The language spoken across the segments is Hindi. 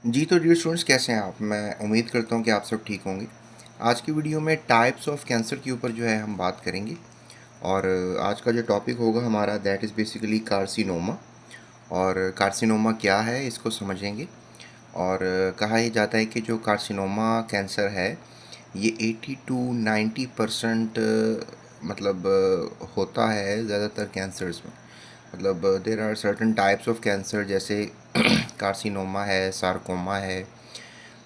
जी तो डियर स्टूडेंट्स, कैसे हैं आप? मैं उम्मीद करता हूँ कि आप सब ठीक होंगे। आज की वीडियो में टाइप्स ऑफ कैंसर के ऊपर जो है हम बात करेंगे। और आज का जो टॉपिक होगा हमारा दैट इज़ बेसिकली कार्सिनोमा। और कार्सिनोमा क्या है इसको समझेंगे। और कहा यह जाता है कि जो कार्सिनोमा कैंसर है ये 80 टू 90% मतलब होता है ज़्यादातर कैंसर्स में। मतलब there are certain types of cancer, जैसे कार्सिनोमा है, सार्कोमा है,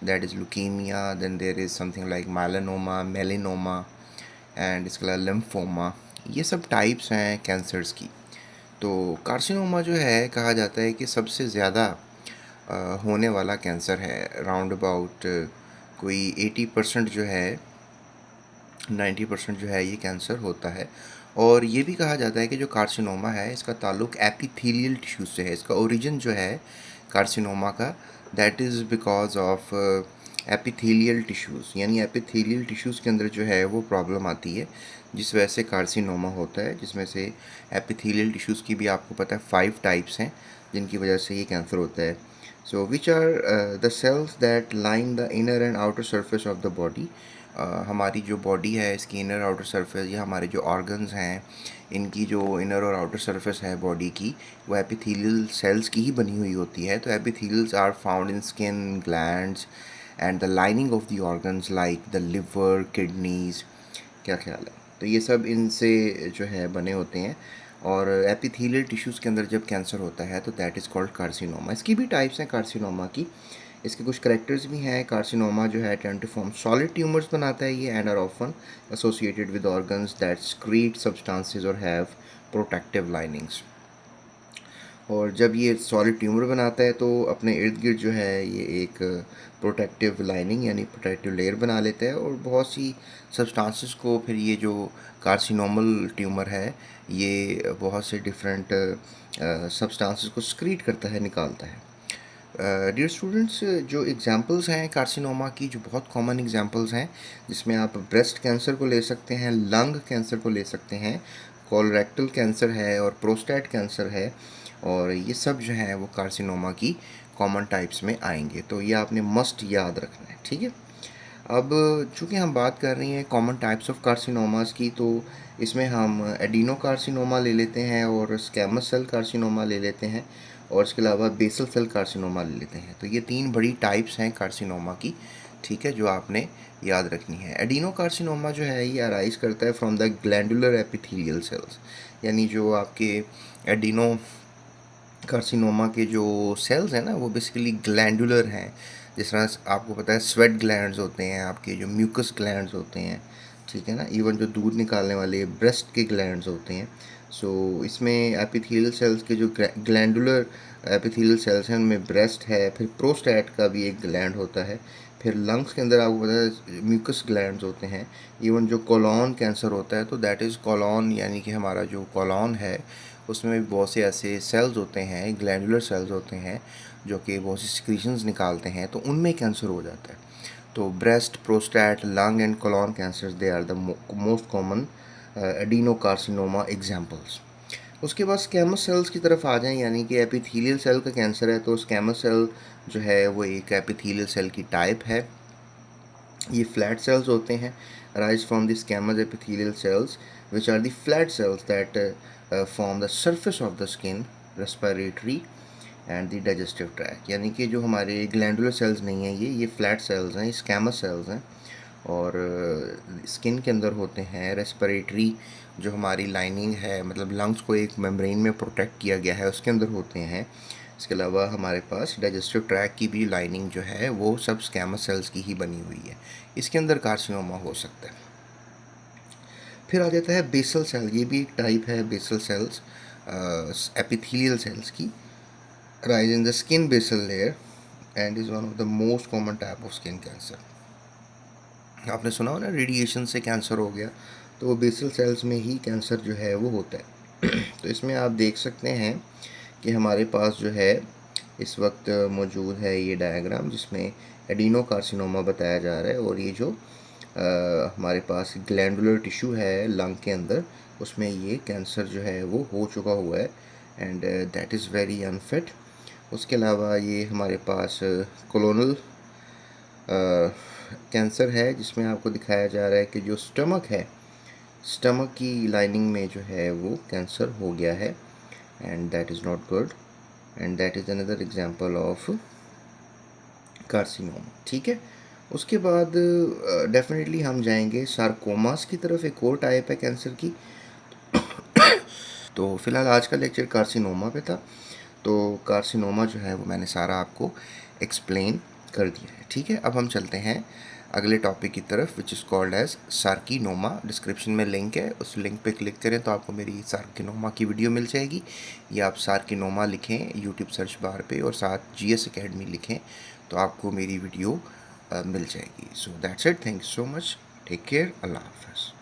that is leukemia, then there is something like melanoma, melanoma and इसके अलावा लिम्फोमा। ये सब टाइप्स हैं कैंसर्स की। तो कार्सिनोमा जो है कहा जाता है कि सबसे ज़्यादा होने वाला कैंसर है। राउंड अबाउट कोई 80% जो है, 90% जो है ये कैंसर होता है। और ये भी कहा जाता है कि जो कार्सिनोमा है इसका ताल्लुक एपिथेलियल टिश्यूज से है। इसका ओरिजिन जो है कार्सिनोमा का, that is because of epithelial tissues, यानी एपिथेलियल टिश्यूज़ के अंदर जो है वो प्रॉब्लम आती है जिस वजह से कार्सिनोमा होता है। जिसमें से एपिथेलियल टिश्यूज़ की भी आपको पता है 5 टाइप्स हैं जिनकी वजह से ये कैंसर होता है। So which are the cells that line the inner and outer surface of the body. हमारी जो बॉडी है इसकी इनर आउटर सरफेस, या हमारे जो ऑर्गन्स हैं इनकी जो इनर और आउटर सरफेस है बॉडी की, वो एपिथेलियल सेल्स की ही बनी हुई होती है। तो epithelials are found in skin, glands and the lining of the organs like the liver, kidneys. क्या ख्याल है? तो ये सब इनसे जो है बने होते हैं। और एपिथेलियल टिश्यूज़ के अंदर जब कैंसर होता है तो दैट इज़ कॉल्ड कार्सिनोमा। इसकी भी टाइप्स हैं कार्सिनोमा की। इसके कुछ करेक्टर्स भी हैं। कार्सिनोमा जो है tend to form solid tumours बनाता है ये, and are often associated with organs that secrete substances और हैव प्रोटेक्टिव लाइनिंग्स। और जब ये सॉलिड ट्यूमर बनाता है तो अपने इर्द गिर्द जो है ये एक प्रोटेक्टिव लाइनिंग यानी प्रोटेक्टिव लेयर बना लेता है, और बहुत सी सब्सटेंसेस को फिर ये जो कार्सिनोमल ट्यूमर है ये बहुत से डिफरेंट सब्सटेंसेस को स्क्रीट करता है, निकालता है। डियर स्टूडेंट्स, जो एग्जांपल्स हैं कार्सिनोमा की, जो बहुत कॉमन एग्जांपल्स हैं, जिसमें आप ब्रेस्ट कैंसर को ले सकते हैं, लंग कैंसर को ले सकते हैं, कोलोरेक्टल कैंसर है और प्रोस्टेट कैंसर है। और ये सब जो है वो कार्सिनोमा की कॉमन टाइप्स में आएंगे। तो ये आपने मस्ट याद रखना है, ठीक है। अब चूँकि हम बात कर रहे हैं कॉमन टाइप्स ऑफ कार्सिनोमास की, तो इसमें हम एडिनो कार्सिनोमा ले लेते हैं और स्क्वैमस सेल कार्सिनोमा ले लेते हैं, और इसके अलावा बेसल सेल कार्सिनोमा ले लेते हैं। तो ये 3 बड़ी टाइप्स हैं कार्सिनोमा की, ठीक है, जो आपने याद रखनी है। एडिनो कार्सिनोमा जो है ये अराइज करता है from the glandular epithelial cells, यानी जो आपके एडिनो कार्सिनोमा के जो सेल्स हैं ना वो बेसिकली ग्लैंडुलर हैं। जिस तरह से आपको पता है स्वेट ग्लैंड्स होते हैं, आपके जो म्यूकस ग्लैंड्स होते हैं, ठीक है ना, इवन जो दूध निकालने वाले ब्रेस्ट के ग्लैंड्स होते हैं। सो इसमें एपिथेलियल सेल्स के जो ग्लैंडुलर एपिथेलियल सेल्स हैं उनमें ब्रेस्ट है, फिर प्रोस्टेट का भी एक ग्लैंड होता है, फिर लंग्स के अंदर आपको पता है म्यूकस ग्लैंड्स होते हैं। इवन जो कोलॉन कैंसर होता है तो दैट इज़ कोलॉन, यानी कि हमारा जो कोलॉन है उसमें भी बहुत से ऐसे सेल्स होते हैं, ग्लैंडुलर सेल्स होते हैं जो कि बहुत सी सिक्रीशंस निकालते हैं, तो उनमें कैंसर हो जाता है। तो breast, prostate, lung and colon cancer they are the most common adenocarcinoma examples. उसके बाद स्क्वैमस सेल्स की तरफ आ जाएं, यानी कि एपिथेलियल सेल का कैंसर है तो स्क्वैमस सेल जो है वो एक एपिथेलियल सेल की टाइप है। ये फ्लैट सेल्स होते हैं, arise from the squamous epithelial cells which are the flat cells that form the surface of the skin, respiratory and the digestive tract। यानी कि जो हमारे ग्लैंडुलर सेल्स नहीं हैं ये फ्लैट सेल्स हैं, स्क्वैमस सेल्स हैं, और स्किन के अंदर होते हैं। रेस्पिरेटरी जो हमारी लाइनिंग है, मतलब लंग्स को एक मेम्ब्रेन में प्रोटेक्ट किया गया है, उसके अंदर होते हैं। इसके अलावा हमारे पास डाइजेस्टिव ट्रैक की भी लाइनिंग जो है वो सब स्क्वैमस सेल्स की ही बनी हुई है। इसके अंदर कार्सिनोमा हो सकता है। फिर आ जाता है बेसल सेल, ये भी एक टाइप है बेसल सेल्स, एपिथेलियल सेल्स की, rise in the skin basal layer and is one of the most common type of skin cancer. आपने सुना हो ना रेडिएशन से कैंसर हो गया, तो वो बेसल सेल्स में ही कैंसर जो है वो होता है। तो इसमें आप देख सकते हैं कि हमारे पास जो है इस वक्त मौजूद है ये डायग्राम जिसमें एडिनो कार्सिनोमा बताया जा रहा है, और ये जो हमारे पास ग्लैंडुलर टिश्यू है लंग के अंदर उसमें ये कैंसर जो है वो हो चुका हुआ है, and that is very unfit. उसके अलावा ये हमारे पास कोलोनल कैंसर है, जिसमें आपको दिखाया जा रहा है कि जो स्टमक है, स्टमक की लाइनिंग में जो है वो कैंसर हो गया है, and that is not good, and that is another example of carcinoma. ठीक है, उसके बाद डेफिनेटली हम जाएंगे सार्कोमास की तरफ, एक और टाइप है कैंसर की। तो फिलहाल आज का लेक्चर कार्सिनोमा पे था। तो कार्सिनोमा जो है वो मैंने सारा आपको एक्सप्लेन कर दिया है। ठीक है, अब हम चलते हैं अगले टॉपिक की तरफ, which is called as carcinoma. Description में लिंक है, उस लिंक पे क्लिक करें तो आपको मेरी सार्कीनोमा की वीडियो मिल जाएगी, या आप सार्कीनोमा लिखें यूट्यूब सर्च बार पे और साथ GS अकेडमी लिखें तो आपको मेरी वीडियो मिल जाएगी। So that's it, thank you so much, take care, अल्लाह हाफ़िज़।